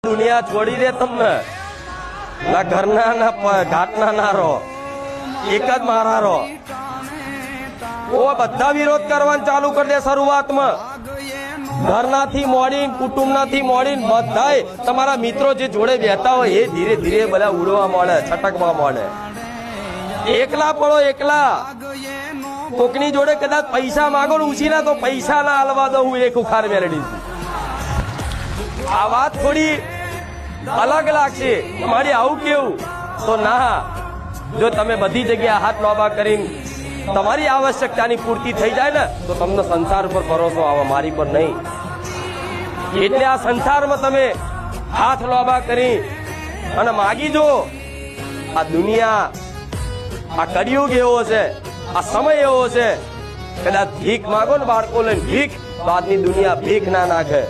દુનિયા છોડી દે તમને, ના ઘરના ના ઘાટના ના રહો, એક જ મારા રહો. ઓ બધા વિરોધ કરવાનું ચાલુ કરી દે શરૂઆતમાં. ઘરનાથી મોડીને કુટુંબનાથી મોડીને બધાય તમારા મિત્રો જે જોડે બેઠા હોય એ ધીરે ધીરે બધા ઉડવા મળે, છટકવા મળે. એકલા પડો, એકલા. કોકની જોડે કદાચ પૈસા માંગો ને ઉછીના તો પૈસા ના હાલવા દો, હું એક ઉખાર મેળવી. આ વાત થોડી અલગ લાગશે, મારી આવું કેવું તો ના. જો તમે બધી જગ્યાએ હાથ લોબા કરીને તમારી આવશ્યકતાની પૂર્તિ થઈ જાય ને તો તમને સંસાર પર ભરોસો આવે, મારી પર નહીં. એટલે આ સંસારમાં તમે હાથ લોબા કરી અને માગી જો. આ દુનિયા, આ કળિયુગ એવો છે, આ સમય એવો છે, કદાચ ભીખ માગો ને બાળકો લઈને ભીખ, તો આજની દુનિયા ભીખ ના નાખે.